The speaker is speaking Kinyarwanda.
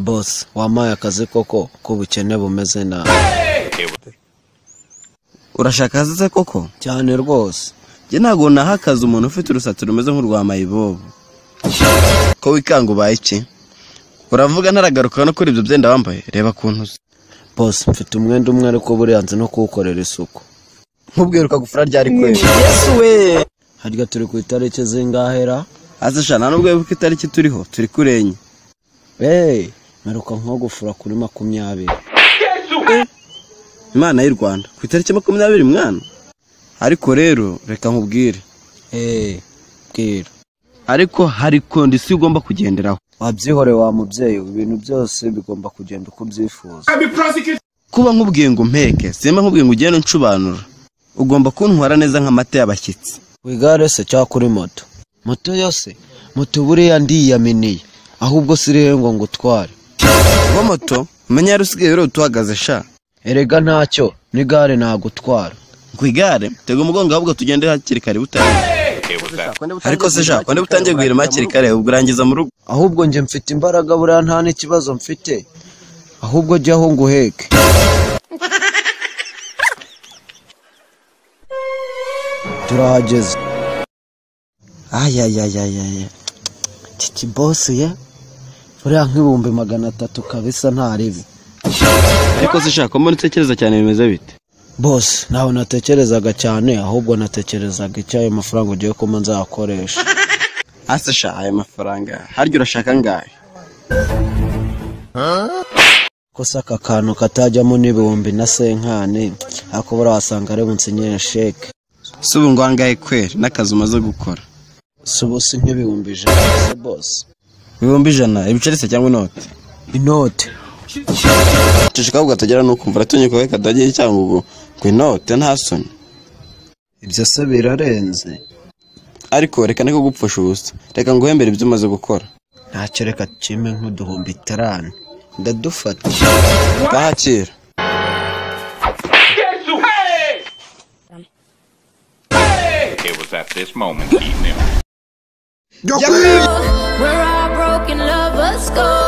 Boss, wamaye akazi koko k'ubukene bumeze nabi. Urashaka akazi koko? Cyane rwose. Njye ntago naha akazi umuntu ufite urusatsi rumeze nk'urwa mayibobo. Ko wikanga ubaye iki? Uravuga ntaragaruka no kuri ibyo byenda wambaye? Reba kuntu. Boss, mfite umwenda umwe ariko buriyanze no kuwukorera isuku. Nkubwiruka gufura ryari kweli. Yesu we. Harya turi ku itariki zingahera? Azisha nta nubwo wibuka itariki turiho, turi kurenye. Meruka nko gufura kuri 20. Imana y'u Rwanda, ku itariki 20 mwana. Ariko rero reka nkubwire. Bwira. Ariko hari kondisiyo ugomba kugenderaho. Wabyihore wa mubyeyi, ibintu byose bigomba kugenda uko byifuza. Kuba nkubwiye ngo mpeke, sema nkubwiye ngo ugende uncubanura. Ugomba kuntwara neza nk'amata y'abashyitsi. Wigare se cya kuri moto. Moto yose, moto buriya ndiyaminiye. Ahubwo sirihe ngo ngutware. Wa moto, umenya rusigaye rero tuhagaze sha. Erega ntacyo, n'igare nagutwara. Ku igare, tega umugongo ahubwo tugende hakiri kare butaye. Ariko se sha, konde butangiye guhirima hakiri kare ubwo urangiza mu rugo. Ahubwo nje mfite imbaraga buriya nta n'ikibazo mfite. Ahubwo jyaho nguheke. Turahageze. Titi boss ye. Buriya nk'ibihumbi 300 kabisa nta ribi. Ariko se sha, komone utekereza cyane bimeze bite? Boss, naho natekerezaga cyane ahubwo natekerezaga icyo ayo mafaranga ugiye kuma nzakoresha. Ase sha aya mafaranga, haryo urashaka ngahe? Ko saka kantu katajyamo n'ibihumbi na senkane, ako bura wasanga ari bunsinyere sheke. Subu ngo angahe kweri n'akazi umaze gukora? Subu si nk'ibihumbi 100 boss. Ibihumbi 100 ibiceri se cyangwa inote? Inote. Tushaka ugatagera no kumva ratonye ko kadagiye cyangwa ubwo ku inote nta soni. Ibyo se birarenze. Ariko reka niko gupfusha ubusa. Reka nguhembere ibyo umaze gukora. Ntacyo reka cime nk'uduhumbi 5. Ndadufata. Bakira. It was at this moment he knew. Where our broken lovers go.